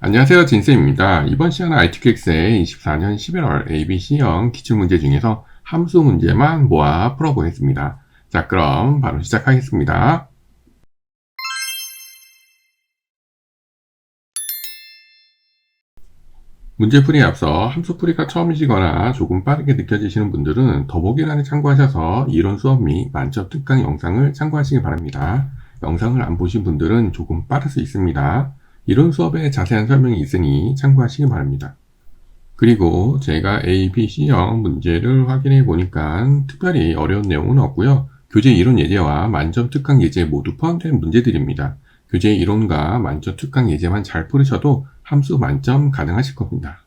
안녕하세요, 진쌤입니다. 이번 시간은 ITQX의 24년 11월 ABC형 기출문제 중에서 함수 문제만 모아 풀어보겠습니다. 자, 그럼 바로 시작하겠습니다. 문제풀이에 앞서 함수풀이가 처음이시거나 조금 빠르게 느껴지시는 분들은 더보기란에 참고하셔서 이론 수업 및 만점 특강 영상을 참고하시기 바랍니다. 영상을 안 보신 분들은 조금 빠를 수 있습니다. 이론 수업에 자세한 설명이 있으니 참고하시기 바랍니다. 그리고 제가 A, B, C형 문제를 확인해 보니까 특별히 어려운 내용은 없고요. 교재 이론 예제와 만점 특강 예제 모두 포함된 문제들입니다. 교재 이론과 만점 특강 예제만 잘 풀으셔도 함수 만점 가능하실 겁니다.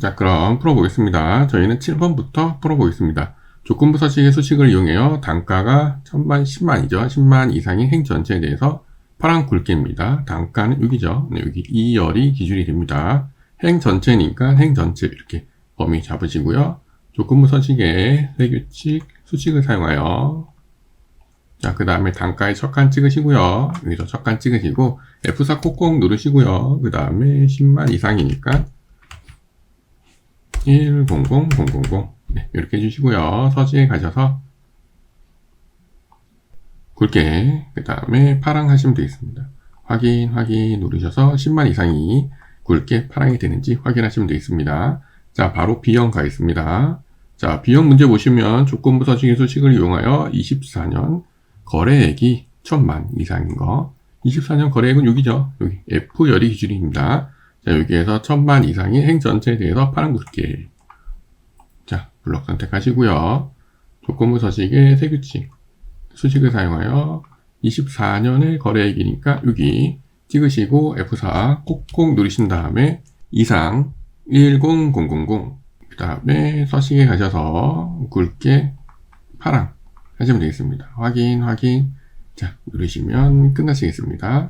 자, 그럼 풀어보겠습니다. 저희는 7번부터 풀어보겠습니다. 조건부 서식의 수식을 이용하여 단가가 1000만, 10만이죠. 10만 이상의 행 전체에 대해서 파란 굵기입니다. 단가는 6이죠. 여기 2열이 기준이 됩니다. 행 전체니까 행 전체 이렇게 범위 잡으시고요. 조건부 서식의 세규칙 수식을 사용하여 자, 그 다음에 단가의 첫 칸 찍으시고요. 여기서 첫 칸 찍으시고 F4 콕콕 누르시고요. 그 다음에 10만 이상이니까 1000000 네, 이렇게 해주시고요. 서식에 가셔서 굵게 그 다음에 파랑 하시면 되겠습니다. 확인 누르셔서 10만 이상이 굵게 파랑이 되는지 확인하시면 되겠습니다. 자, 바로 B형 가겠습니다. 자, B형 문제 보시면 조건부 서식의 수식을 이용하여 24년 거래액이 1000만 이상인 거 24년 거래액은 6이죠. 여기 F열이 기준입니다. 자, 여기에서 1000만 이상의 행 전체에 대해서 파란 굵게 자, 블록 선택하시고요. 조건부 서식의 세규칙 수식을 사용하여 24년의 거래액이니까 여기 찍으시고 F4 콕콕 누르신 다음에 이상 10000 그 다음에 서식에 가셔서 굵게 파랑 하시면 되겠습니다. 확인 자, 누르시면 끝나시겠습니다.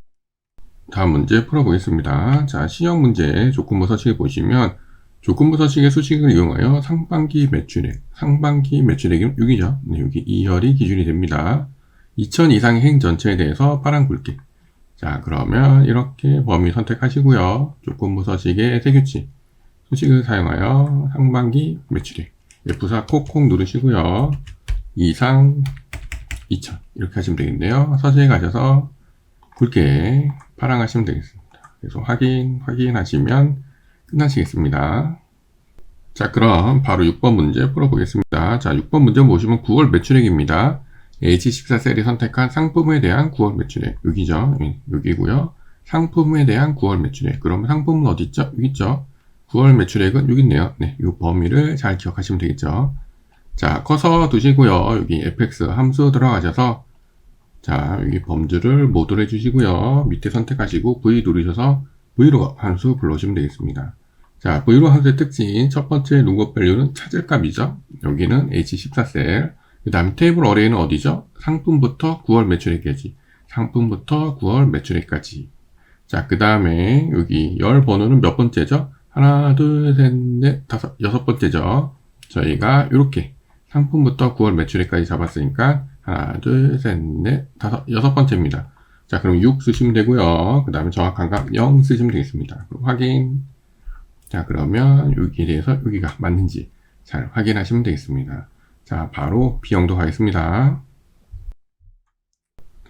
다음 문제 풀어보겠습니다. 자, C형 문제 조건부 서식을 보시면 조건부 서식의 수식을 이용하여 상반기 매출액이 6이죠. 네, 여기 2열이 기준이 됩니다. 2000 이상의 행 전체에 대해서 파란 굵게 자, 그러면 이렇게 범위 선택하시고요. 조건부 서식의 세규칙 수식을 사용하여 상반기 매출액 F4 콕콕 누르시고요. 이상 2000 이렇게 하시면 되겠네요. 서식에 가셔서 굵게 파랑 하시면 되겠습니다. 그래서 확인하시면 끝나시겠습니다. 자, 그럼 바로 6번 문제 풀어보겠습니다. 자, 6번 문제 보시면 9월 매출액입니다. H14셀이 선택한 상품에 대한 9월 매출액 여기죠. 여기고요. 상품에 대한 9월 매출액 그러면 상품은 어디 있죠? 여기 있죠. 9월 매출액은 여기 있네요. 네, 이 범위를 잘 기억하시면 되겠죠. 자, 커서 두시고요. 여기 fx 함수 들어가셔서 자, 여기 범주를 모두로 해주시고요. 밑에 선택하시고 V 누르셔서 V로 함수 불러주시면 되겠습니다. 자, V로 함수의 특징 첫 번째 lookup value는 찾을 값이죠. 여기는 H14셀 그 다음 테이블 어레이는 어디죠? 상품부터 9월 매출액까지 상품부터 9월 매출액까지 자, 그 다음에 여기 열 번호는 몇 번째죠? 하나, 둘, 셋, 넷, 다섯, 여섯 번째죠. 저희가 이렇게 상품부터 9월 매출액까지 잡았으니까 하나, 둘, 셋, 넷, 다섯, 여섯 번째입니다. 자, 그럼 6 쓰시면 되고요. 그 다음에 정확한 값 0 쓰시면 되겠습니다. 그럼 확인. 자, 그러면 여기에 대해서 여기가 맞는지 잘 확인하시면 되겠습니다. 자, 바로 B형도 가겠습니다.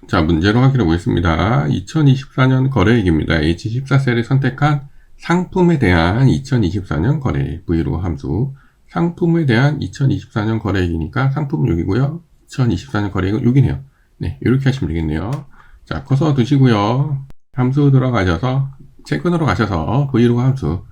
자, 문제로 확인해 보겠습니다. 2024년 거래액입니다. H14셀을 선택한 상품에 대한 2024년 거래액 V로 함수 상품에 대한 2024년 거래액이니까 상품은 6이고요. 2024년 거래액은 6이네요. 네, 이렇게 하시면 되겠네요. 자, 커서 두시고요. 함수 들어가셔서 최근으로 가셔서 V로 함수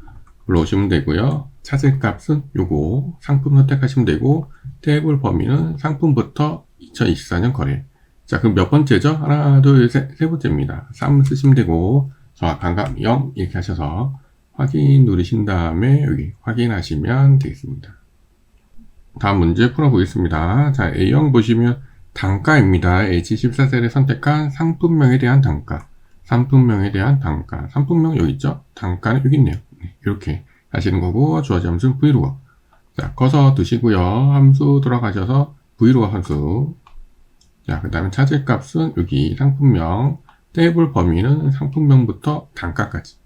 불러오시면 되고요. 찾을 값은 요거 상품 선택하시면 되고 테이블 범위는 상품부터 2024년 거래 자, 그럼 몇 번째죠? 하나, 둘, 셋, 세 번째입니다. 3 쓰시면 되고 정확한 값 0 이렇게 하셔서 확인 누르신 다음에 여기 확인하시면 되겠습니다. 다음 문제 풀어보겠습니다. 자, A형 보시면 단가입니다. H14셀을 선택한 상품명에 대한 단가 상품명에 대한 단가 상품명 여기 있죠? 단가는 여기 있네요. 네, 이렇게 하시는 거고 주어진 함수는 V로어 자, 커서 두시고요. 함수 들어가셔서 V로어 함수 자, 그 다음에 찾을 값은 여기 상품명 테이블 범위는 상품명부터 단가까지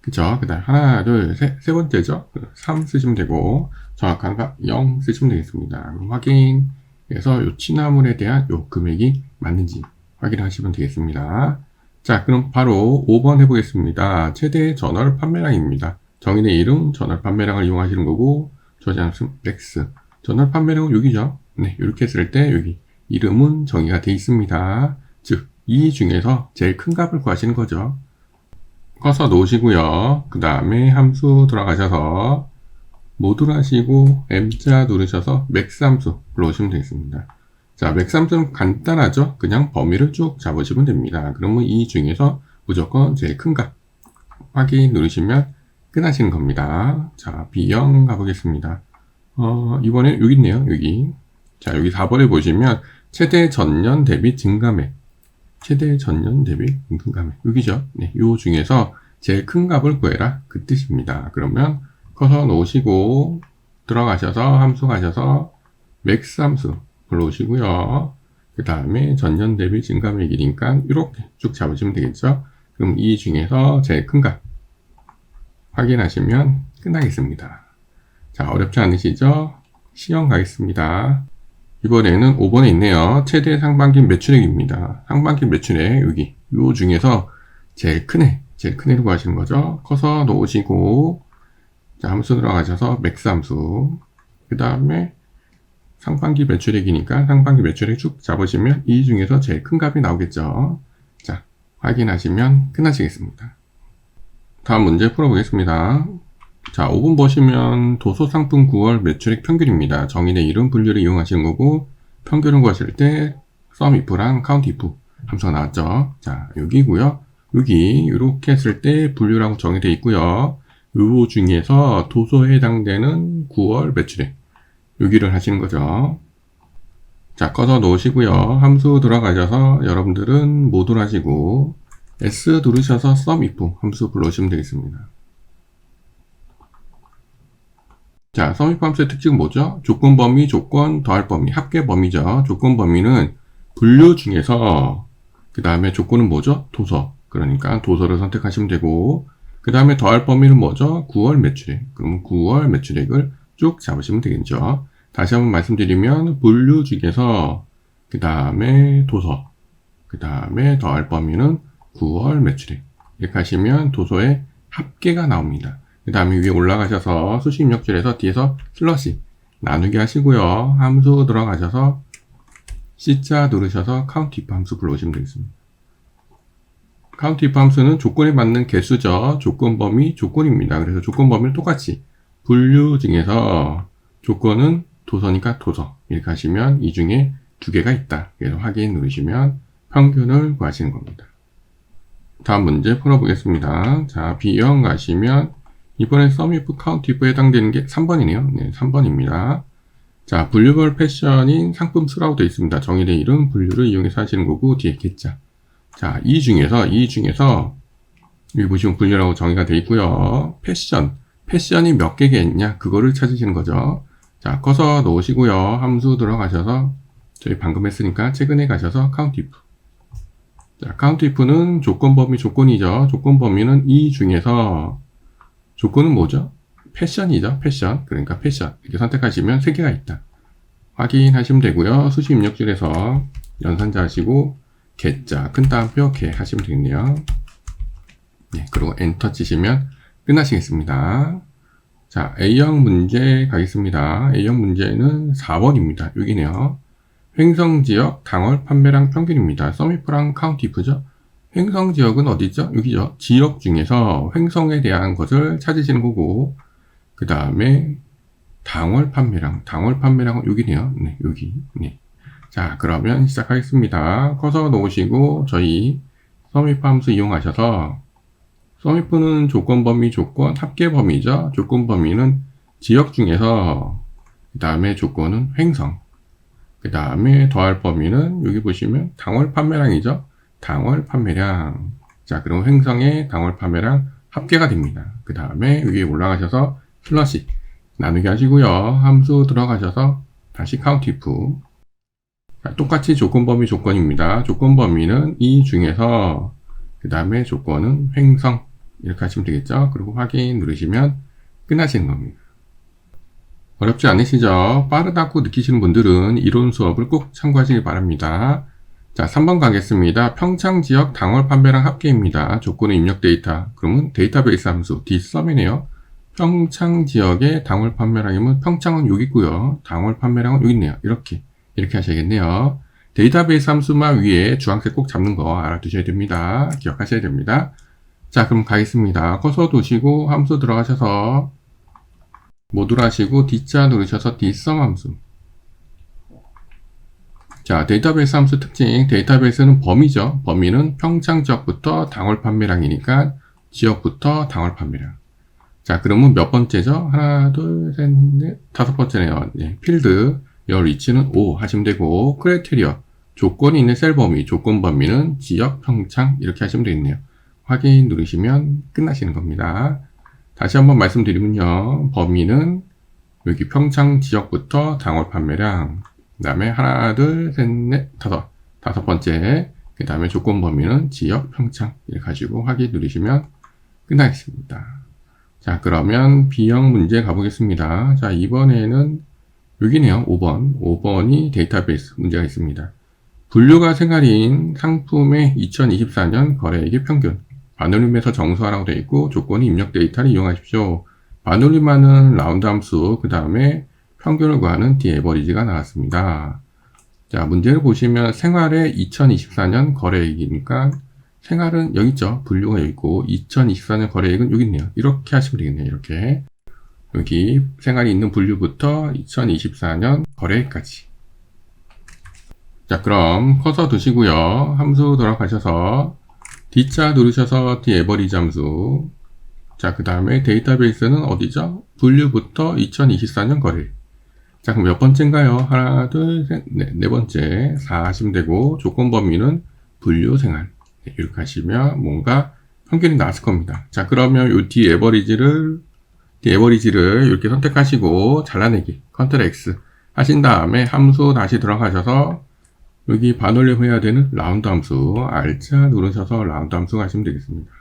그쵸? 그 다음 하나, 둘, 셋, 세 번째죠? 3 쓰시면 되고, 정확한 값 0 쓰시면 되겠습니다. 그럼 확인해서 요 취납물에 대한 요 금액이 맞는지 확인하시면 되겠습니다. 자, 그럼 바로 5번 해보겠습니다. 최대 전월 판매량입니다. 정인의 이름, 전월 판매량을 이용하시는 거고, 저장수 맥스. 전월 판매량은 여기죠? 네, 이렇게 했을 때 여기 이름은 정의가 되어 있습니다. 즉, 이 중에서 제일 큰 값을 구하시는 거죠. 커서 놓으시고요. 그 다음에 함수 들어가셔서 모듈 하시고 M자 누르셔서 맥스 함수 불러오시면 되겠습니다. 자, 맥스 함수는 간단하죠? 그냥 범위를 쭉 잡으시면 됩니다. 그러면 이 중에서 무조건 제일 큰 값 확인 누르시면 끝나시는 겁니다. 자, B형 가보겠습니다. 이번에 여기 있네요. 여기. 자, 여기 4번에 보시면 최대 전년 대비 증가액. 최대 전년 대비 증가액. 여기죠. 네, 요 중에서 제일 큰 값을 구해라. 그 뜻입니다. 그러면 커서 놓으시고 들어가셔서 함수 가셔서 맥스 함수 불러오시고요. 그 다음에 전년 대비 증가액이니까 이렇게 쭉 잡으시면 되겠죠. 그럼 이 중에서 제일 큰 값 확인하시면 끝나겠습니다. 자, 어렵지 않으시죠? 시험 가겠습니다. 이번에는 5번에 있네요. 최대 상반기 매출액입니다. 상반기 매출액 여기 요 중에서 제일 큰 애로 구하시는 거죠. 커서 놓으시고 자, 함수 들어가셔서 맥스 함수 그 다음에 상반기 매출액이니까 상반기 매출액 쭉 잡으시면 이 중에서 제일 큰 값이 나오겠죠. 자, 확인하시면 끝나시겠습니다. 다음 문제 풀어보겠습니다. 자, 5번 보시면 도서상품 9월 매출액 평균입니다. 정인의 이름, 분류를 이용하시는 거고 평균을 구하실 때 SUMIF랑 COUNTIF 함수가 나왔죠. 자, 여기고요. 여기 이렇게 했을 때 분류라고 정의되어 있고요. 요 중에서 도서에 해당되는 9월 매출액 여기를 하시는 거죠. 자, 꺼서 놓으시고요. 함수 들어가셔서 여러분들은 모듈 하시고 S 누르셔서 SUMIF 함수 불러오시면 되겠습니다. 자, SUMIF 함수의 특징은 뭐죠? 조건 범위, 조건, 더할 범위, 합계 범위죠. 조건 범위는 분류 중에서 그 다음에 조건은 뭐죠? 도서. 그러니까 도서를 선택하시면 되고 그 다음에 더할 범위는 뭐죠? 9월 매출액. 그럼 9월 매출액을 쭉 잡으시면 되겠죠. 다시 한번 말씀드리면 분류 중에서 그 다음에 도서 그 다음에 더할 범위는 9월 매출액 이렇게 하시면 도서의 합계가 나옵니다. 그 다음에 위에 올라가셔서 수식 입력줄에서 뒤에서 슬러시 나누기 하시고요. 함수 들어가셔서 C자 누르셔서 COUNTIF 함수 불러오시면 되겠습니다. COUNTIF 함수는 조건에 맞는 개수죠. 조건 범위 조건입니다. 그래서 조건 범위는 똑같이 분류 중에서 조건은 도서니까 도서 이렇게 하시면 이 중에 두 개가 있다. 그래서 확인 누르시면 평균을 구하시는 겁니다. 다음 문제 풀어보겠습니다. 자, B형 가시면 이번에 SUMIF, COUNTIF에 해당되는 게 3번이네요. 네, 3번입니다. 자, 분류별 패션인 상품 수라고 되어 있습니다. 정의된 이름, 분류를 이용해서 하시는 거고 뒤에 개자. 자, 이 중에서 여기 보시면 분류라고 정의가 되어 있고요. 패션이 몇 개가 있냐 그거를 찾으시는 거죠. 자, 커서 놓으시고요. 함수 들어가셔서 저희 방금 했으니까 최근에 가셔서 COUNTIF. 자, COUNTIF는 조건 범위 조건이죠. 조건 범위는 이 중에서 조건은 뭐죠? 패션이죠. 패션. 그러니까 패션. 이렇게 선택하시면 3개가 있다. 확인하시면 되고요. 수식 입력줄에서 연산자 하시고 개자 큰 따옴표 개 하시면 되겠네요. 네, 그리고 엔터 치시면 끝나시겠습니다. 자, A형 문제 가겠습니다. A형 문제는 4번입니다. 여기네요. 횡성지역 당월 판매량 평균입니다. SUMIF랑 COUNTIF죠. 횡성지역은 어디죠? 여기죠. 지역 중에서 횡성에 대한 것을 찾으시는 거고 그 다음에 당월 판매량은 여기네요. 네, 여기. 네. 자, 그러면 시작하겠습니다. 커서 놓으시고 저희 SUMIF 함수 이용하셔서 SUMIF는 조건 범위 조건 합계 범위죠. 조건 범위는 지역 중에서 그 다음에 조건은 횡성 그 다음에 더할 범위는 여기 보시면 당월 판매량이죠. 당월 판매량. 자, 그럼 횡성의 당월 판매량 합계가 됩니다. 그 다음에 위에 올라가셔서 슬러시 나누기 하시고요. 함수 들어가셔서 다시 COUNTIF. 자, 똑같이 조건 범위 조건입니다. 조건 범위는 이 중에서 그 다음에 조건은 횡성 이렇게 하시면 되겠죠. 그리고 확인 누르시면 끝나시는 겁니다. 어렵지 않으시죠? 빠르다고 느끼시는 분들은 이론 수업을 꼭 참고하시기 바랍니다. 자, 3번 가겠습니다. 평창 지역 당월 판매량 합계입니다. 조건은 입력 데이터. 그러면 데이터베이스 함수 dsum이네요. 평창 지역의 당월 판매량이면 평창은 여기 있고요. 당월 판매량은 여기 있네요. 이렇게 하셔야겠네요. 데이터베이스 함수만 위에 주황색 꼭 잡는 거 알아두셔야 됩니다. 기억하셔야 됩니다. 자, 그럼 가겠습니다. 커서 두시고 함수 들어가셔서 모듈 하시고 D자 누르셔서 dsum 함수. 자, 데이터베이스 함수 특징. 데이터베이스는 범위죠. 범위는 평창 지역부터 당월 판매량이니까 지역부터 당월 판매량. 자, 그러면 몇 번째죠? 하나, 둘, 셋, 넷, 다섯 번째네요. 네, 필드, 열 위치는 5 하시면 되고, 크라이테리어, 조건이 있는 셀 범위, 조건 범위는 지역, 평창, 이렇게 하시면 되겠네요. 확인 누르시면 끝나시는 겁니다. 다시 한번 말씀드리면요. 범위는 여기 평창 지역부터 당월 판매량, 그 다음에 하나, 둘, 셋, 넷, 다섯 번째, 그 다음에 조건 범위는 지역, 평창, 이렇게 하시고 확인 누르시면 끝나겠습니다. 자, 그러면 B형 문제 가보겠습니다. 자, 이번에는 여기네요. 5번. 5번이 데이터베이스 문제가 있습니다. 분류가 생활인 상품의 2024년 거래액의 평균. 반올림에서 정수하라고 되어 있고 조건이 입력 데이터를 이용하십시오. 반올림하는 라운드 함수, 그 다음에 평균을 구하는 디에버리지가 나왔습니다. 자, 문제를 보시면 생활의 2024년 거래액이니까 생활은 여기 있죠. 분류가 여기 있고 2024년 거래액은 여기 있네요. 이렇게 하시면 되겠네요. 이렇게 여기 생활이 있는 분류부터 2024년 거래액까지. 자, 그럼 커서 두시고요. 함수 돌아가셔서 D자 누르셔서 디에버리지 함수. 자, 그 다음에 데이터베이스는 어디죠? 분류부터 2024년 거래액. 자, 그럼 몇 번째인가요? 하나, 둘, 셋, 네 번째. 4 하시면 되고 조건 범위는 분류 생활. 이렇게 하시면 뭔가 평균이 나왔을 겁니다. 자, 그러면 이 디에버리지를 이렇게 선택하시고 잘라내기 컨트롤 X 하신 다음에 함수 다시 들어가셔서 여기 반올림 해야 되는 라운드 함수 R자 누르셔서 라운드 함수 하시면 되겠습니다.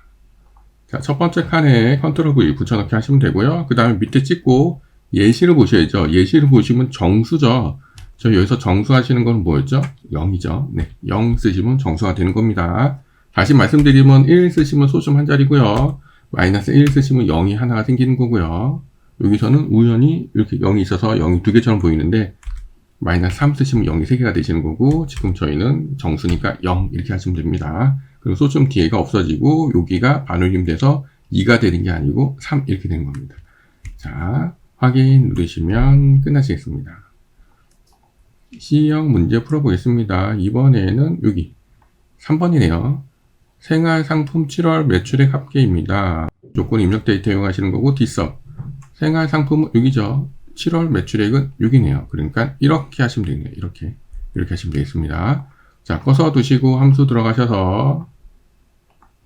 자, 첫 번째 칸에 컨트롤 V 붙여넣기 하시면 되고요. 그 다음에 밑에 찍고 예시를 보셔야죠. 예시를 보시면 정수죠. 저 여기서 정수 하시는 건 뭐였죠? 0이죠. 네, 0 쓰시면 정수가 되는 겁니다. 다시 말씀드리면 1 쓰시면 소수점 한 자리고요. 마이너스 1 쓰시면 0이 하나가 생기는 거고요. 여기서는 우연히 이렇게 0이 있어서 0이 두 개처럼 보이는데 마이너스 3 쓰시면 0이 3개가 되시는 거고 지금 저희는 정수니까 0 이렇게 하시면 됩니다. 그리고 소수점 뒤에가 없어지고 여기가 반올림 돼서 2가 되는 게 아니고 3 이렇게 되는 겁니다. 자, 확인 누르시면 끝나시겠습니다. C형 문제 풀어보겠습니다. 이번에는 여기 3번이네요. 생활상품 7월 매출액 합계입니다. 조건 입력 데이터 이용하시는 거고 dsum. 생활상품은 여기죠. 7월 매출액은 6이네요. 그러니까 이렇게 하시면 되겠네요. 이렇게 하시면 되겠습니다. 자, 꺼서 두시고 함수 들어가셔서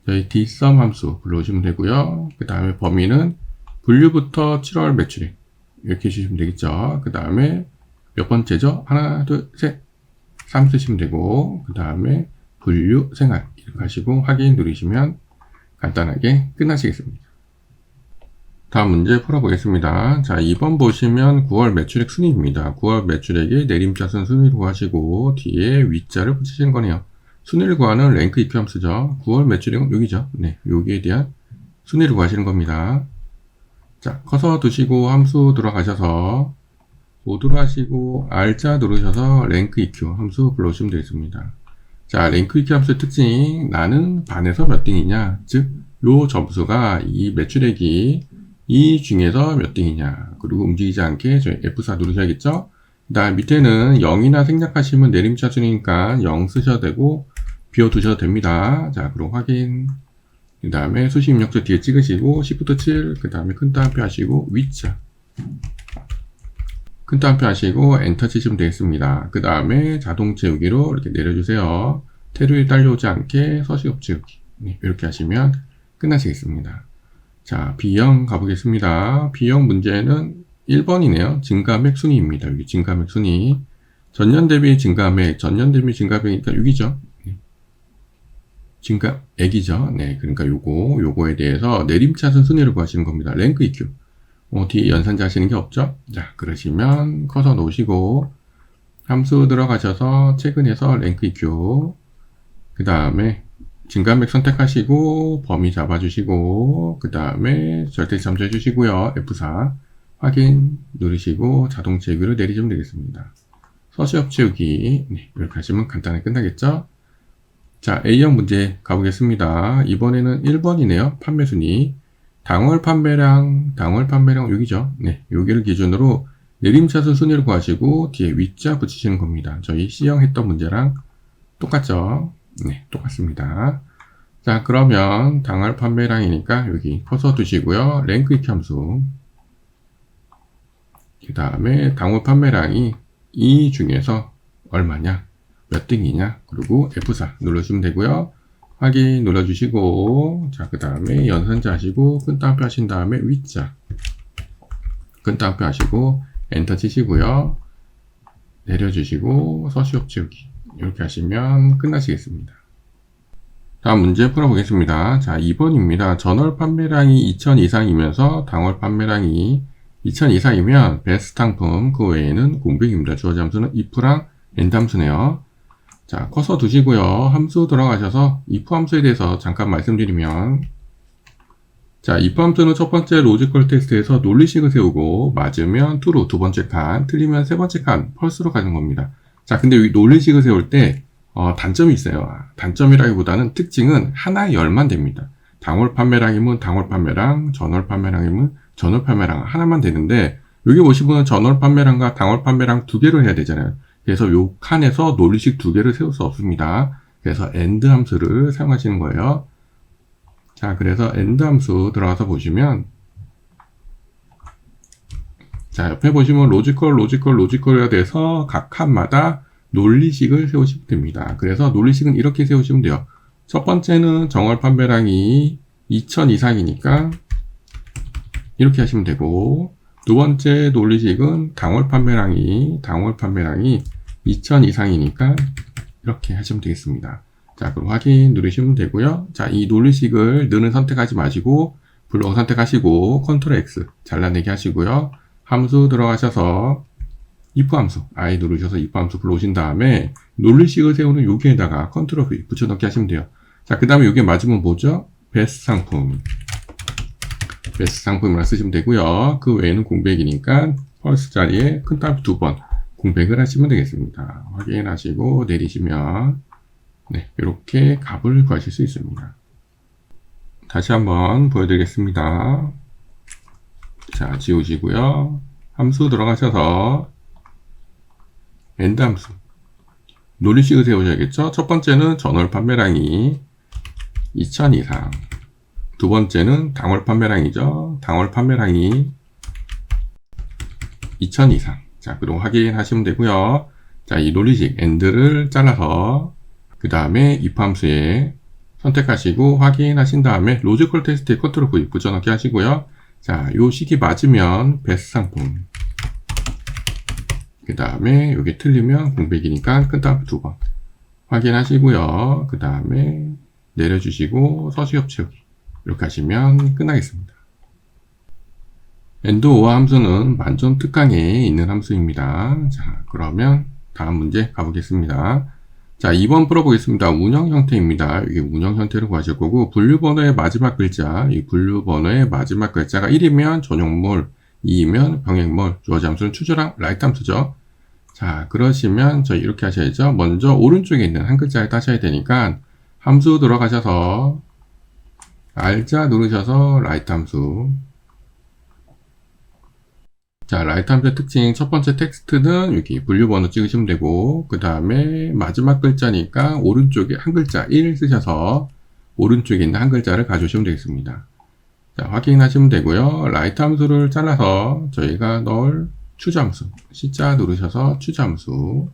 저희 dsum 함수 불러오시면 되고요. 그 다음에 범위는 분류부터 7월 매출액 이렇게 해주시면 되겠죠. 그 다음에 몇 번째죠? 하나, 둘, 셋, 3 쓰시면 되고 그 다음에 분류 생활 이렇게 하시고 확인 누르시면 간단하게 끝나시겠습니다. 다음 문제 풀어보겠습니다. 자, 2번 보시면 9월 매출액 순위입니다. 9월 매출액의 내림차순 순위를 구하시고 뒤에 위자를 붙이시는 거네요. 순위를 구하는 랭크 EQ 함수죠. 9월 매출액은 여기죠. 네, 여기에 대한 순위를 구하시는 겁니다. 자, 커서 두시고 함수 들어가셔서 모듈 하시고 R자 누르셔서 랭크 EQ 함수 불러오시면 되겠습니다. 자, 랭크 EQ 함수의 특징, 나는 반에서 몇 등이냐, 즉, 요 점수가 이 매출액이 이 중에서 몇 등이냐, 그리고 움직이지 않게 저희 F4 누르셔야겠죠? 그 다음 밑에는 0이나 생략하시면 내림차순이니까 0 쓰셔도 되고, 비워두셔도 됩니다. 자, 그럼 확인. 그 다음에 수식 입력처 뒤에 찍으시고, Shift 7, 그 다음에 큰 따옴표 하시고, 위자. 큰 따옴표 하시고 엔터 치시면 되겠습니다. 그 다음에 자동 채우기로 이렇게 내려주세요. 테두리 딸려오지 않게 서식업 채우기. 네, 이렇게 하시면 끝나시겠습니다. 자, B형 가보겠습니다. B형 문제는 1번이네요. 증가액 순위입니다. 여기 증가액 순위. 전년 대비 증가액이니까 6이죠. 액이죠. 네, 그러니까 요거에 대해서 내림차순 순위를 구하시는 겁니다. 랭크 EQ. 뒤에 연산자 하시는 게 없죠? 자, 그러시면 커서 놓으시고, 함수 들어가셔서 최근에서 랭크 EQ, 그 다음에 진간맥 선택하시고, 범위 잡아주시고, 그 다음에 절대치 잠수해주시고요. F4. 확인 누르시고, 자동 채우기를 내리시면 되겠습니다. 서시업 채우기. 네, 이렇게 하시면 간단하게 끝나겠죠? 자, A형 문제 가보겠습니다. 이번에는 1번이네요. 판매 순위. 당월 판매량 여기죠. 네, 여기를 기준으로 내림차순 순위를 구하시고 뒤에 위자 붙이시는 겁니다. 저희 C형 했던 문제랑 똑같죠? 네, 똑같습니다. 자, 그러면 당월 판매량이니까 여기 커서 두시고요. 랭크 EQ 함수. 그 다음에 당월 판매량이 이 중에서 얼마냐? 몇 등이냐? 그리고 F4 누르시면 되고요. 확인 눌러주시고, 자, 그 다음에 연산자 하시고, 끈따옴표 하신 다음에 위자. 끈따옴표 하시고, 엔터 치시고요. 내려주시고, 서시업 채우기. 이렇게 하시면 끝나시겠습니다. 다음 문제 풀어보겠습니다. 자, 2번입니다. 전월 판매량이 2000 이상이면서 당월 판매량이 2000 이상이면 베스트 상품, 그 외에는 공백입니다. 주어진 함수는 if랑 end 함수네요. 자, 커서 두시고요. 함수 들어가셔서 if 함수에 대해서 잠깐 말씀드리면, 자, if 함수는 첫 번째 로지컬 테스트에서 논리식을 세우고 맞으면 true로 두 번째 칸, 틀리면 세 번째 칸, false로 가는 겁니다. 자, 근데 이 논리식을 세울 때 단점이 있어요. 단점이라기보다는 특징은 하나의 열만 됩니다. 당월 판매량이면 당월 판매량, 전월 판매량이면 전월 판매량 하나만 되는데, 여기 보시면 전월 판매량과 당월 판매량 두 개를 해야 되잖아요. 그래서 요 칸에서 논리식 두 개를 세울 수 없습니다. 그래서 end 함수를 사용하시는 거예요. 자, 그래서 end 함수 들어가서 보시면, 자, 옆에 보시면 로지컬에 대해서 각 칸마다 논리식을 세우시면 됩니다. 그래서 논리식은 이렇게 세우시면 돼요. 첫 번째는 정월 판매량이 2000 이상이니까 이렇게 하시면 되고, 두 번째 논리식은 당월 판매량이 2000 이상이니까 이렇게 하시면 되겠습니다. 자, 그럼 확인 누르시면 되고요. 자, 이 논리식을 너는 선택하지 마시고 블록 선택하시고 컨트롤 X 잘라내기 하시고요. 함수 들어가셔서 if 함수 I 누르셔서 if 함수 불러오신 다음에 논리식을 세우는 여기에다가 컨트롤 V 붙여넣기 하시면 돼요. 자, 그 다음에 여기에 맞으면 뭐죠? 베스트 상품이라 쓰시면 되고요. 그 외에는 공백이니까 false 자리에 큰 따옴표 두 번 공백을 하시면 되겠습니다. 확인하시고 내리시면 네, 이렇게 값을 구하실 수 있습니다. 다시 한번 보여드리겠습니다. 자, 지우시고요. 함수 들어가셔서 end 함수 논리식을 세우셔야겠죠. 첫 번째는 전월 판매량이 2000 이상, 두 번째는 당월 판매량이죠. 당월 판매량이 2000 이상. 자, 그럼 확인하시면 되고요. 자, 이 논리식 end를 잘라서 그 다음에 if 함수에 선택하시고 확인하신 다음에 로지컬 테스트에 컨트롤 V 붙여넣기 하시고요. 자, 요 식이 맞으면 베스트 상품. 그 다음에 여기 틀리면 공백이니까 큰 따옴표 두 번 확인하시고요. 그 다음에 내려주시고 서시업 채우기 이렇게 하시면 끝나겠습니다. end5 함수는 만점 특강에 있는 함수입니다. 자, 그러면 다음 문제 가보겠습니다. 자, 2번 풀어보겠습니다. 운영 형태입니다. 이게 운영 형태를 구하실 거고, 분류번호의 마지막 글자, 이 분류번호의 마지막 글자가 1이면 전용몰, 2이면 병행몰, 주어진 함수는 추저랑 라이트 함수죠. 자, 그러시면 저희 이렇게 하셔야죠. 먼저 오른쪽에 있는 한 글자를 따셔야 되니까 함수 들어가셔서 알자 누르셔서 라이트 함수. 자, 라이트 함수의 특징 첫 번째 텍스트는 여기 분류번호 찍으시면 되고, 그 다음에 마지막 글자니까 오른쪽에 한 글자 1 쓰셔서 오른쪽에 있는 한 글자를 가져오시면 되겠습니다. 자, 확인하시면 되고요. 라이트 함수를 잘라서 저희가 넣을 추저 함수 C자 누르셔서 추저 함수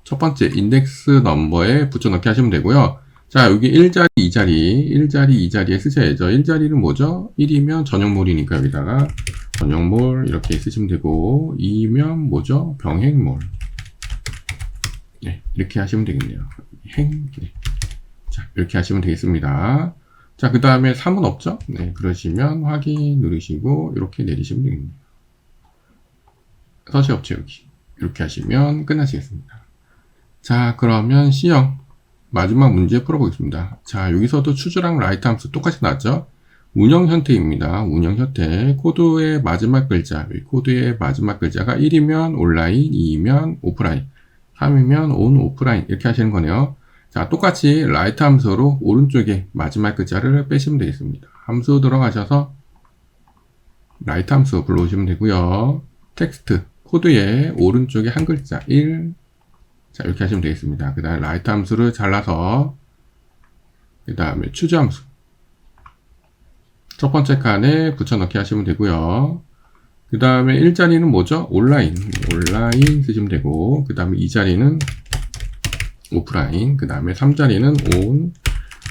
첫 번째 인덱스 넘버에 붙여넣기 하시면 되고요. 자, 여기 1자리, 2자리에 쓰셔야죠. 1자리는 뭐죠? 1이면 전용몰이니까 여기다가 전용몰 이렇게 쓰시면 되고, 2면 뭐죠? 병행몰. 네, 이렇게 하시면 되겠네요. 네. 자, 이렇게 하시면 되겠습니다. 자, 그 다음에 3은 없죠? 네, 그러시면 확인 누르시고 이렇게 내리시면 되겠네요. 서식 없죠, 여기. 이렇게 하시면 끝나시겠습니다. 자, 그러면 C형 마지막 문제 풀어보겠습니다. 자, 여기서도 추주랑 라이트 함수 똑같이 나왔죠? 운영 형태입니다. 운영 형태. 코드의 마지막 글자, 코드의 마지막 글자가 1이면 온라인, 2이면 오프라인, 3이면 온 오프라인 이렇게 하시는 거네요. 자, 똑같이 라이트 함수로 오른쪽에 마지막 글자를 빼시면 되겠습니다. 함수 들어가셔서 라이트 함수 불러오시면 되고요. 텍스트, 코드의 오른쪽에 한 글자 1, 자, 이렇게 하시면 되겠습니다. 그 다음에 라이트 함수를 잘라서 그 다음에 추주 함수 첫 번째 칸에 붙여넣기 하시면 되고요. 그 다음에 1자리는 뭐죠? 온라인 쓰시면 되고, 그 다음에 2자리는 오프라인, 그 다음에 3자리는 온,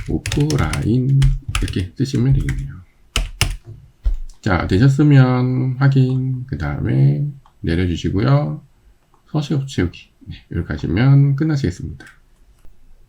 오프라인 이렇게 쓰시면 되겠네요. 자, 되셨으면 확인, 그 다음에 내려주시고요. 서식 채우기 이렇게 하시면 끝나시겠습니다.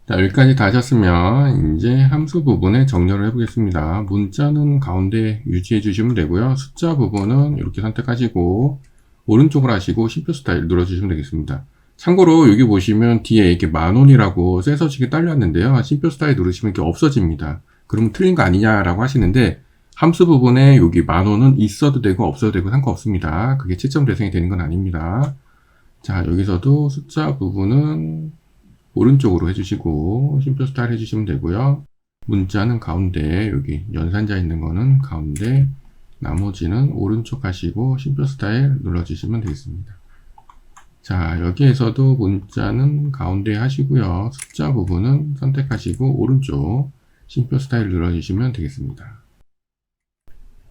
자, 여기까지 다 하셨으면 이제 함수 부분에 정렬을 해보겠습니다. 문자는 가운데 유지해 주시면 되고요. 숫자 부분은 이렇게 선택하시고 오른쪽으로 하시고 심표 스타일 눌러주시면 되겠습니다. 참고로 여기 보시면 뒤에 이렇게 10,000원이라고 새 서식이 딸렸는데요. 심표 스타일 누르시면 이렇게 없어집니다. 그러면 틀린 거 아니냐라고 하시는데 함수 부분에 여기 10,000원은 있어도 되고 없어도 되고 상관없습니다. 그게 채점 대상이 되는 건 아닙니다. 자, 여기서도 숫자 부분은 오른쪽으로 해주시고 심표 스타일 해주시면 되고요. 문자는 가운데, 여기 연산자 있는 거는 가운데, 나머지는 오른쪽 하시고 심표 스타일 눌러주시면 되겠습니다. 자, 여기에서도 문자는 가운데 하시고요. 숫자 부분은 선택하시고 오른쪽 심표 스타일 눌러주시면 되겠습니다.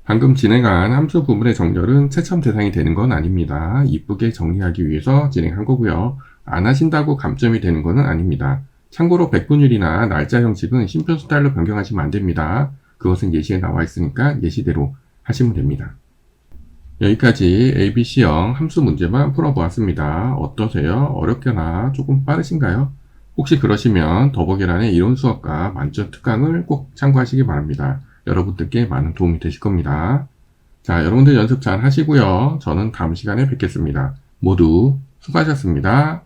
방금 진행한 함수 부분의 정렬은 채점 대상이 되는 건 아닙니다. 이쁘게 정리하기 위해서 진행한 거고요. 안 하신다고 감점이 되는 것은 아닙니다. 참고로 백분율이나 날짜 형식은 심표 스타일로 변경하시면 안 됩니다. 그것은 예시에 나와 있으니까 예시대로 하시면 됩니다. 여기까지 ABC형 함수 문제만 풀어보았습니다. 어떠세요? 어렵거나 조금 빠르신가요? 혹시 그러시면 더보기란의 이론 수업과 만점 특강을 꼭 참고하시기 바랍니다. 여러분들께 많은 도움이 되실 겁니다. 자, 여러분들 연습 잘 하시고요. 저는 다음 시간에 뵙겠습니다. 모두 수고하셨습니다.